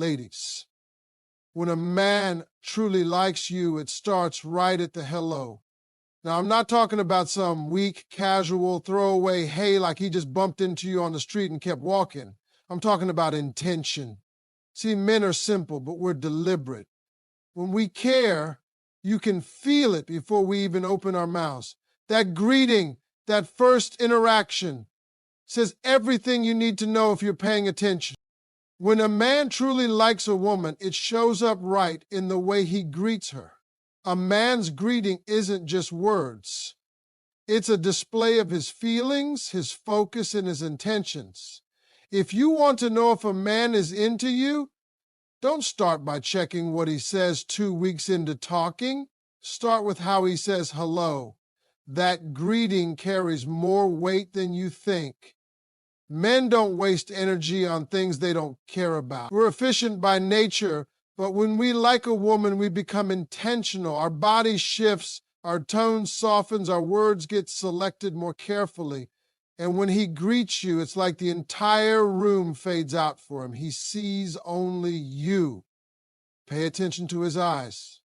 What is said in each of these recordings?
Ladies, when a man truly likes you, it starts right at the hello. Now, I'm not talking about some weak, casual, throwaway hey like he just bumped into you on the street and kept walking. I'm talking about intention. See, men are simple, but we're deliberate. When we care, you can feel it before we even open our mouths. That greeting, that first interaction, says everything you need to know if you're paying attention. When a man truly likes a woman, it shows up right in the way he greets her. A man's greeting isn't just words. It's a display of his feelings, his focus, and his intentions. If you want to know if a man is into you, don't start by checking what he says 2 weeks into talking. Start with how he says hello. That greeting carries more weight than you think. Men don't waste energy on things they don't care about. We're efficient by nature, but when we like a woman, we become intentional. Our body shifts, our tone softens, our words get selected more carefully. And when he greets you, it's like the entire room fades out for him. He sees only you. Pay attention to his eyes.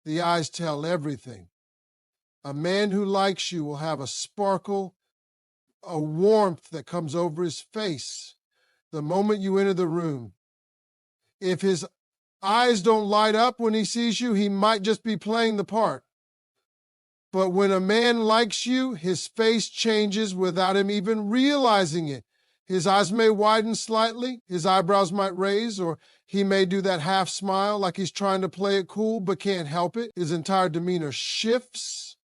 The eyes tell everything. A man who likes you will have a sparkle, a warmth that comes over his face the moment you enter the room. If his eyes don't light up when he sees you, he might just be playing the part. But when a man likes you, his face changes without him even realizing it. His eyes may widen slightly, his eyebrows might raise, or he may do that half smile like he's trying to play it cool but can't help it. His entire demeanor shifts.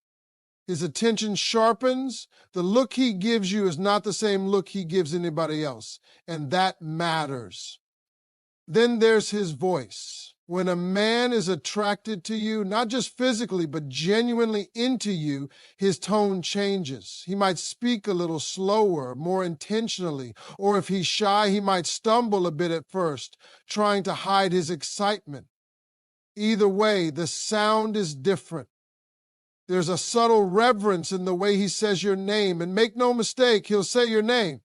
His attention sharpens. The look he gives you is not the same look he gives anybody else, and that matters. Then there's his voice. When a man is attracted to you, not just physically, but genuinely into you, his tone changes. He might speak a little slower, more intentionally, or if he's shy, he might stumble a bit at first, trying to hide his excitement. Either way, the sound is different. There's a subtle reverence in the way he says your name, and make no mistake, he'll say your name.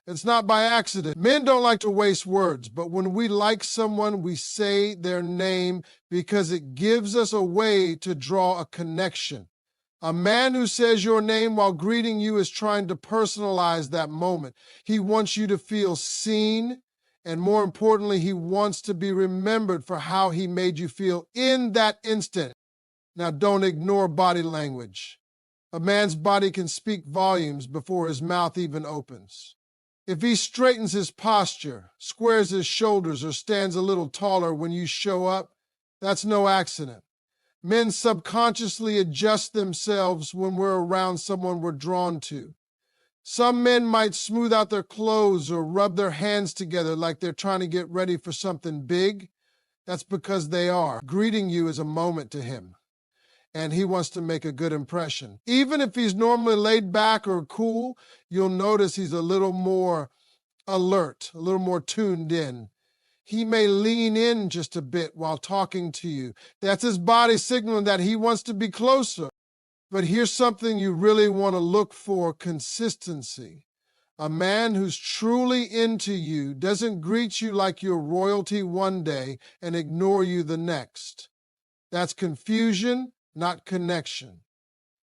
It's not by accident. Men don't like to waste words, but when we like someone, we say their name because it gives us a way to draw a connection. A man who says your name while greeting you is trying to personalize that moment. He wants you to feel seen, and more importantly, he wants to be remembered for how he made you feel in that instant. Now, don't ignore body language. A man's body can speak volumes before his mouth even opens. If he straightens his posture, squares his shoulders, or stands a little taller when you show up, that's no accident. Men subconsciously adjust themselves when we're around someone we're drawn to. Some men might smooth out their clothes or rub their hands together like they're trying to get ready for something big. That's because they are. Greeting you is a moment to him, and he wants to make a good impression. Even if he's normally laid back or cool, you'll notice he's a little more alert, a little more tuned in. He may lean in just a bit while talking to you. That's his body signaling that he wants to be closer. But here's something you really want to look for: consistency. A man who's truly into you doesn't greet you like you're royalty one day and ignore you the next. That's confusion, not connection.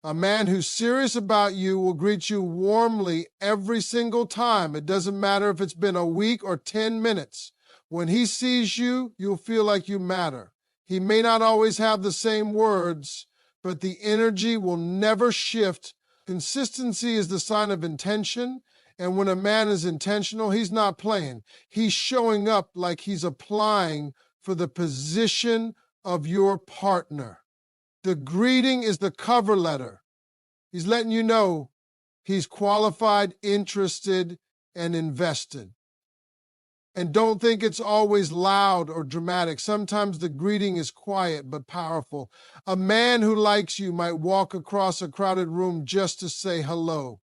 A man who's serious about you will greet you warmly every single time. It doesn't matter if it's been a week or 10 minutes. When he sees you, you'll feel like you matter. He may not always have the same words, but the energy will never shift. Consistency is the sign of intention, and when a man is intentional, he's not playing. He's showing up like he's applying for the position of your partner. The greeting is the cover letter. He's letting you know he's qualified, interested, and invested. And don't think it's always loud or dramatic. Sometimes the greeting is quiet but powerful. A man who likes you might walk across a crowded room just to say hello.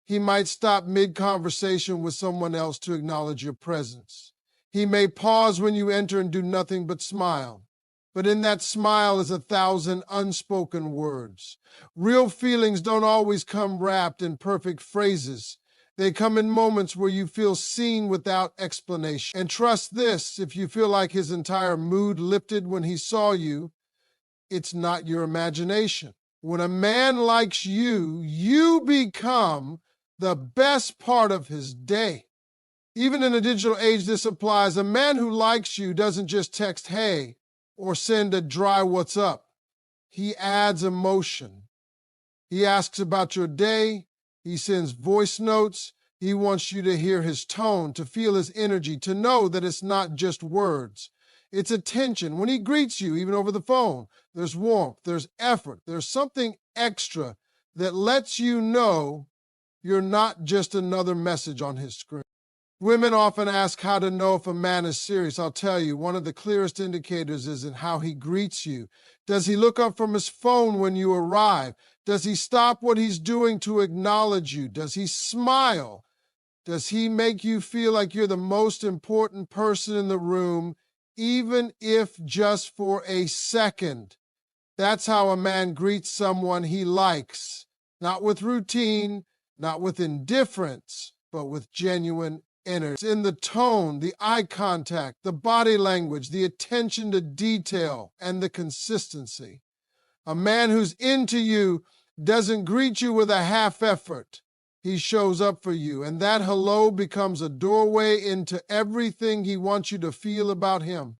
He might stop mid-conversation with someone else to acknowledge your presence. He may pause when you enter and do nothing but smile. But in that smile is 1,000 unspoken words. Real feelings don't always come wrapped in perfect phrases. They come in moments where you feel seen without explanation. And trust this, if you feel like his entire mood lifted when he saw you, it's not your imagination. When a man likes you, you become the best part of his day. Even in a digital age, this applies. A man who likes you doesn't just text, hey, or send a dry what's up. He adds emotion. He asks about your day. He sends voice notes. He wants you to hear his tone, to feel his energy, to know that it's not just words. It's attention. When he greets you, even over the phone, there's warmth, there's effort, there's something extra that lets you know you're not just another message on his screen. Women often ask how to know if a man is serious. I'll tell you, one of the clearest indicators is in how he greets you. Does he look up from his phone when you arrive? Does he stop what he's doing to acknowledge you? Does he smile? Does he make you feel like you're the most important person in the room, even if just for a second? That's how a man greets someone he likes. Not with routine, not with indifference, but with genuine energy. It's in the tone, the eye contact, the body language, the attention to detail, and the consistency. A man who's into you doesn't greet you with a half effort. He shows up for you, and that hello becomes a doorway into everything he wants you to feel about him.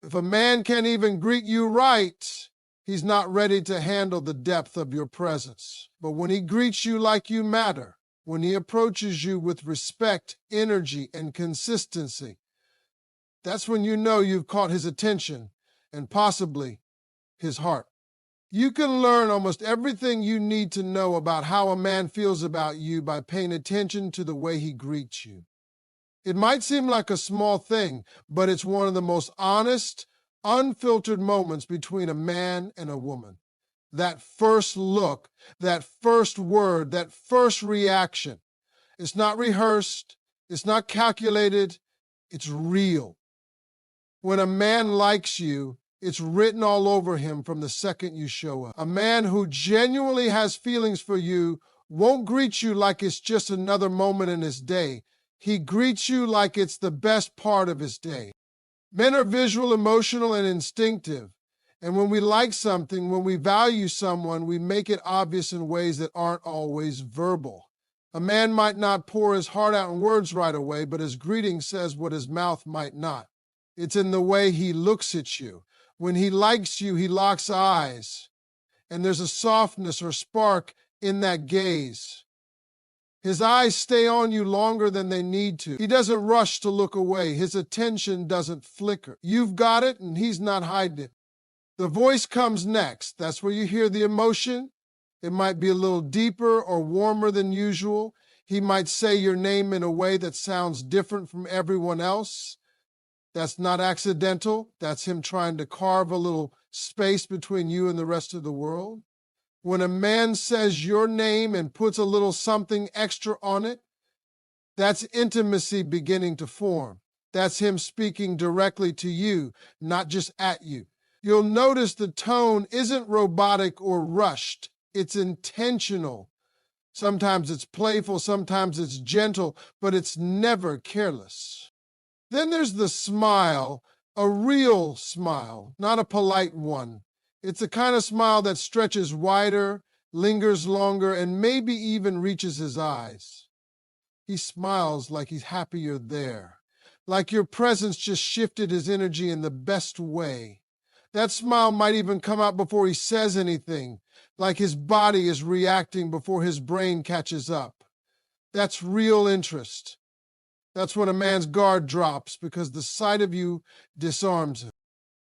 If a man can't even greet you right, he's not ready to handle the depth of your presence. But when he greets you like you matter, when he approaches you with respect, energy, and consistency, that's when you know you've caught his attention and possibly his heart. You can learn almost everything you need to know about how a man feels about you by paying attention to the way he greets you. It might seem like a small thing, but it's one of the most honest, unfiltered moments between a man and a woman. That first look, that first word, that first reaction. It's not rehearsed, it's not calculated, it's real. When a man likes you, it's written all over him from the second you show up. A man who genuinely has feelings for you won't greet you like it's just another moment in his day. He greets you like it's the best part of his day. Men are visual, emotional, and instinctive. And when we like something, when we value someone, we make it obvious in ways that aren't always verbal. A man might not pour his heart out in words right away, but his greeting says what his mouth might not. It's in the way he looks at you. When he likes you, he locks eyes, and there's a softness or spark in that gaze. His eyes stay on you longer than they need to. He doesn't rush to look away. His attention doesn't flicker. You've got it, and he's not hiding it. The voice comes next. That's where you hear the emotion. It might be a little deeper or warmer than usual. He might say your name in a way that sounds different from everyone else. That's not accidental. That's him trying to carve a little space between you and the rest of the world. When a man says your name and puts a little something extra on it, that's intimacy beginning to form. That's him speaking directly to you, not just at you. You'll notice the tone isn't robotic or rushed. It's intentional. Sometimes it's playful, sometimes it's gentle, but it's never careless. Then there's the smile, a real smile, not a polite one. It's the kind of smile that stretches wider, lingers longer, and maybe even reaches his eyes. He smiles like he's happy you're there, like your presence just shifted his energy in the best way. That smile might even come out before he says anything, like his body is reacting before his brain catches up. That's real interest. That's when a man's guard drops because the sight of you disarms him.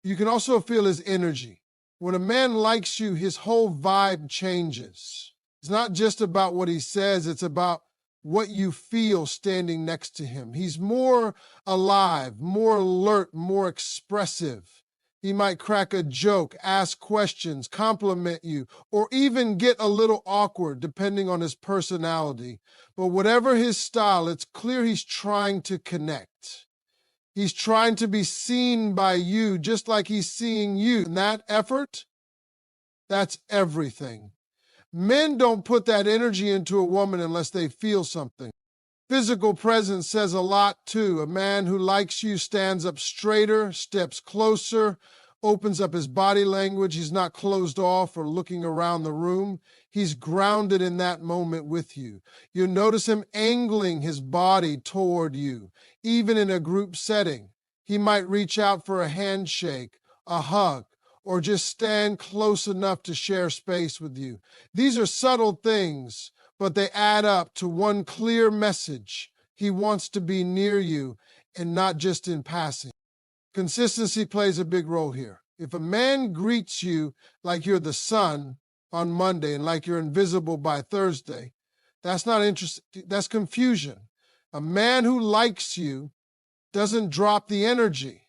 You can also feel his energy. When a man likes you, his whole vibe changes. It's not just about what he says, it's about what you feel standing next to him. He's more alive, more alert, more expressive. He might crack a joke, ask questions, compliment you, or even get a little awkward depending on his personality. But whatever his style, it's clear he's trying to connect. He's trying to be seen by you just like he's seeing you. And that effort, that's everything. Men don't put that energy into a woman unless they feel something. Physical presence says a lot too. A man who likes you stands up straighter, steps closer, opens up his body language. He's not closed off or looking around the room. He's grounded in that moment with you. You'll notice him angling his body toward you, even in a group setting. He might reach out for a handshake, a hug, or just stand close enough to share space with you. These are subtle things, but they add up to one clear message. He wants to be near you and not just in passing. Consistency plays a big role here. If a man greets you like you're the sun on Monday and like you're invisible by Thursday, that's not interesting. That's confusion. A man who likes you doesn't drop the energy.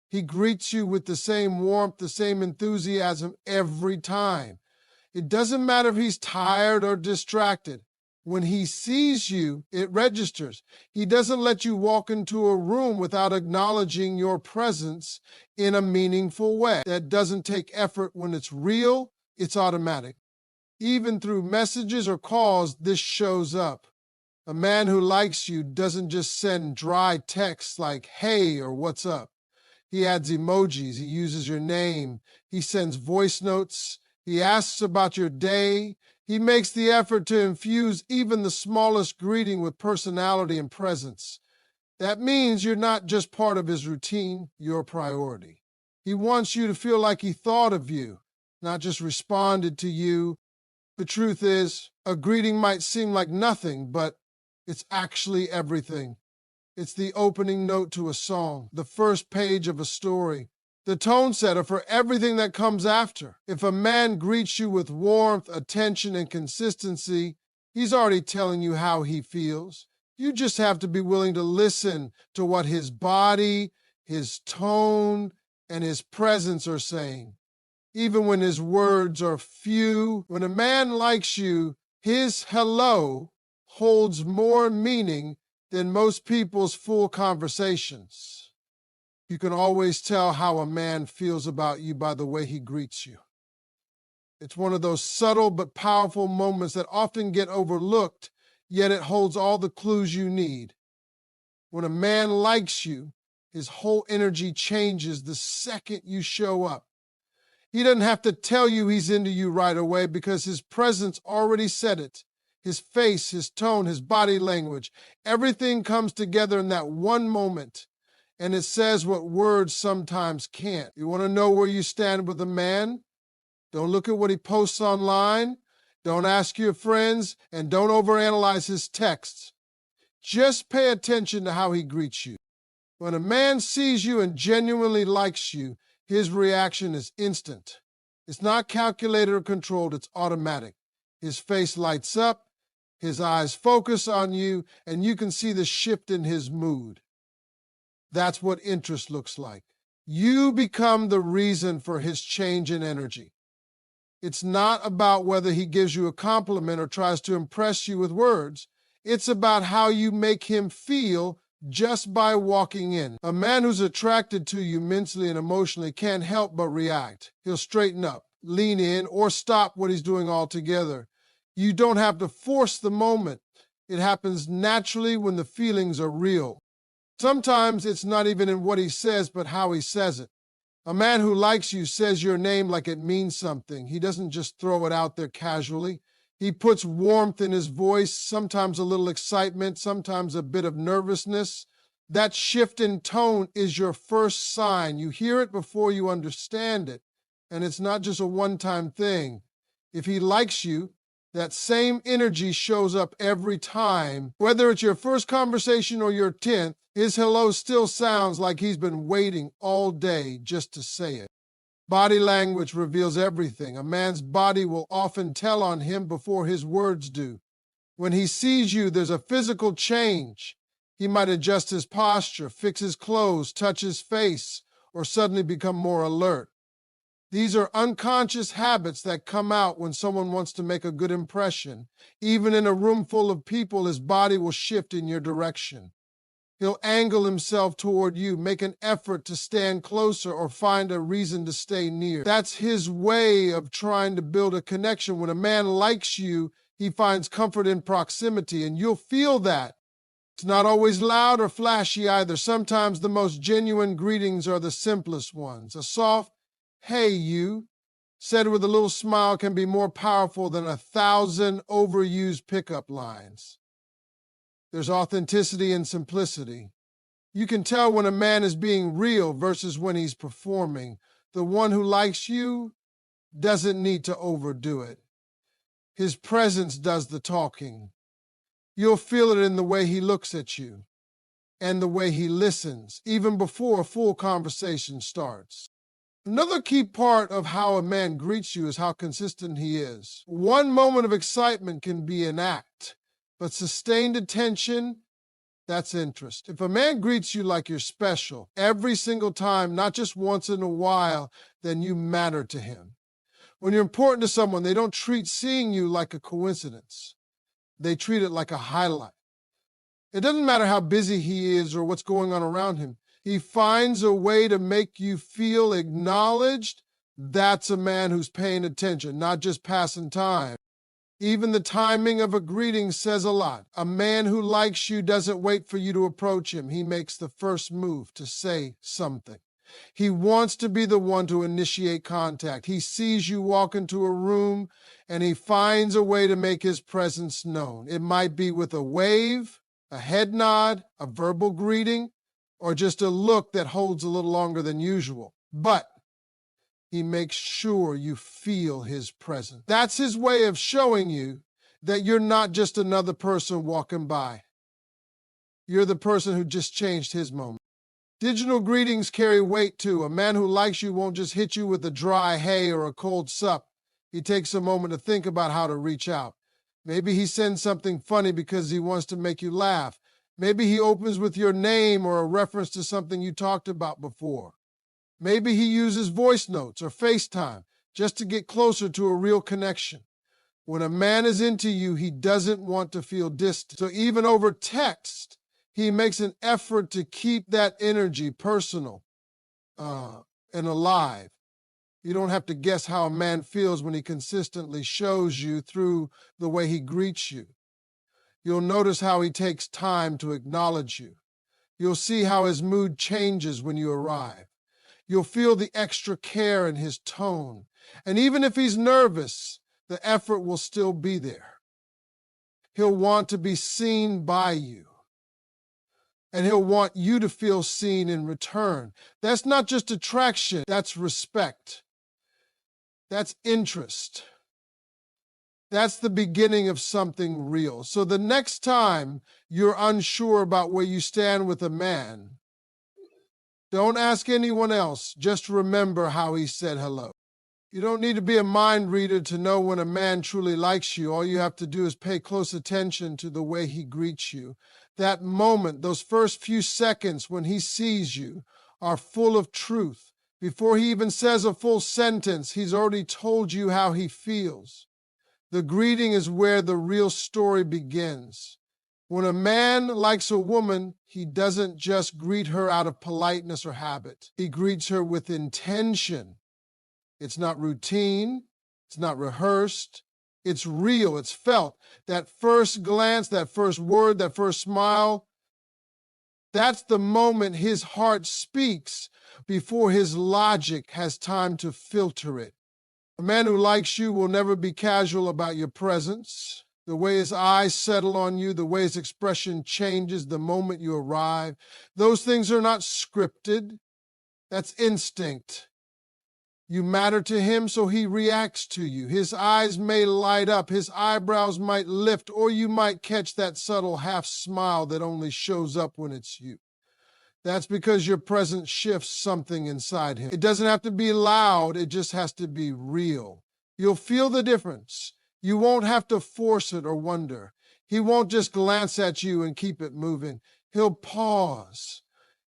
He greets you with the same warmth, the same enthusiasm every time. It doesn't matter if he's tired or distracted. When he sees you, it registers. He doesn't let you walk into a room without acknowledging your presence in a meaningful way. That doesn't take effort. When it's real, it's automatic. Even through messages or calls, this shows up. A man who likes you doesn't just send dry texts like, hey, or what's up. He adds emojis. He uses your name. He sends voice notes. He asks about your day. He makes the effort to infuse even the smallest greeting with personality and presence. That means you're not just part of his routine, you're a priority. He wants you to feel like he thought of you, not just responded to you. The truth is, a greeting might seem like nothing, but it's actually everything. It's the opening note to a song, the first page of a story, the tone setter for everything that comes after. If a man greets you with warmth, attention, and consistency, he's already telling you how he feels. You just have to be willing to listen to what his body, his tone, and his presence are saying. Even when his words are few, when a man likes you, his hello holds more meaning than most people's full conversations. You can always tell how a man feels about you by the way he greets you. It's one of those subtle but powerful moments that often get overlooked, yet it holds all the clues you need. When a man likes you, his whole energy changes the second you show up. He doesn't have to tell you he's into you right away because his presence already said it. His face, his tone, his body language, everything comes together in that one moment, and it says what words sometimes can't. You want to know where you stand with a man? Don't look at what he posts online. Don't ask your friends, and don't overanalyze his texts. Just pay attention to how he greets you. When a man sees you and genuinely likes you, his reaction is instant. It's not calculated or controlled, it's automatic. His face lights up, his eyes focus on you, and you can see the shift in his mood. That's what interest looks like. You become the reason for his change in energy. It's not about whether he gives you a compliment or tries to impress you with words. It's about how you make him feel just by walking in. A man who's attracted to you mentally and emotionally can't help but react. He'll straighten up, lean in, or stop what he's doing altogether. You don't have to force the moment. It happens naturally when the feelings are real. Sometimes it's not even in what he says, but how he says it. A man who likes you says your name like it means something. He doesn't just throw it out there casually. He puts warmth in his voice, sometimes a little excitement, sometimes a bit of nervousness. That shift in tone is your first sign. You hear it before you understand it, and it's not just a one-time thing. If he likes you, that same energy shows up every time. Whether it's your first conversation or your 10th, his hello still sounds like he's been waiting all day just to say it. Body language reveals everything. A man's body will often tell on him before his words do. When he sees you, there's a physical change. He might adjust his posture, fix his clothes, touch his face, or suddenly become more alert. These are unconscious habits that come out when someone wants to make a good impression. Even in a room full of people, his body will shift in your direction. He'll angle himself toward you, make an effort to stand closer or find a reason to stay near. That's his way of trying to build a connection. When a man likes you, he finds comfort in proximity, and you'll feel that. It's not always loud or flashy either. Sometimes the most genuine greetings are the simplest ones. A soft, "Hey, you," said with a little smile can be more powerful than 1,000 overused pickup lines. There's authenticity and simplicity. You can tell when a man is being real versus when he's performing. The one who likes you doesn't need to overdo it. His presence does the talking. You'll feel it in the way he looks at you and the way he listens, even before a full conversation starts. Another key part of how a man greets you is how consistent he is. One moment of excitement can be an act, but sustained attention, that's interest. If a man greets you like you're special every single time, not just once in a while, then you matter to him. When you're important to someone, they don't treat seeing you like a coincidence. They treat it like a highlight. It doesn't matter how busy he is or what's going on around him. He finds a way to make you feel acknowledged. That's a man who's paying attention, not just passing time. Even the timing of a greeting says a lot. A man who likes you doesn't wait for you to approach him. He makes the first move to say something. He wants to be the one to initiate contact. He sees you walk into a room and he finds a way to make his presence known. It might be with a wave, a head nod, a verbal greeting, or just a look that holds a little longer than usual. But he makes sure you feel his presence. That's his way of showing you that you're not just another person walking by. You're the person who just changed his moment. Digital greetings carry weight too. A man who likes you won't just hit you with a dry hey or a cold sup. He takes a moment to think about how to reach out. Maybe he sends something funny because he wants to make you laugh. Maybe he opens with your name or a reference to something you talked about before. Maybe he uses voice notes or FaceTime just to get closer to a real connection. When a man is into you, he doesn't want to feel distant. So even over text, he makes an effort to keep that energy personal and alive. You don't have to guess how a man feels when he consistently shows you through the way he greets you. You'll notice how he takes time to acknowledge you. You'll see how his mood changes when you arrive. You'll feel the extra care in his tone. And even if he's nervous, the effort will still be there. He'll want to be seen by you. And he'll want you to feel seen in return. That's not just attraction, that's respect. That's interest. That's the beginning of something real. So the next time you're unsure about where you stand with a man, don't ask anyone else. Just remember how he said hello. You don't need to be a mind reader to know when a man truly likes you. All you have to do is pay close attention to the way he greets you. That moment, those first few seconds when he sees you, are full of truth. Before he even says a full sentence, he's already told you how he feels. The greeting is where the real story begins. When a man likes a woman, he doesn't just greet her out of politeness or habit. He greets her with intention. It's not routine. It's not rehearsed. It's real. It's felt. That first glance, that first word, that first smile, that's the moment his heart speaks before his logic has time to filter it. A man who likes you will never be casual about your presence. The way his eyes settle on you, the way his expression changes the moment you arrive, those things are not scripted. That's instinct. You matter to him, so he reacts to you. His eyes may light up, his eyebrows might lift, or you might catch that subtle half smile that only shows up when it's you. That's because your presence shifts something inside him. It doesn't have to be loud, it just has to be real. You'll feel the difference. You won't have to force it or wonder. He won't just glance at you and keep it moving. He'll pause.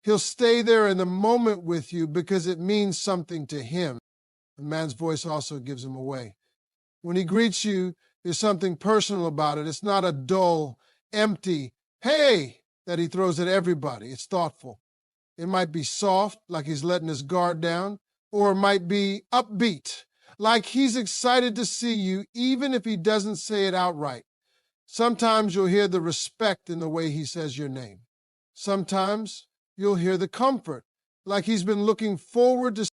He'll stay there in the moment with you because it means something to him. A man's voice also gives him away. When he greets you, there's something personal about it. It's not a dull, empty, hey, that he throws at everybody. It's thoughtful. It might be soft, like he's letting his guard down, or it might be upbeat, like he's excited to see you, even if he doesn't say it outright. Sometimes you'll hear the respect in the way he says your name. Sometimes you'll hear the comfort, like he's been looking forward to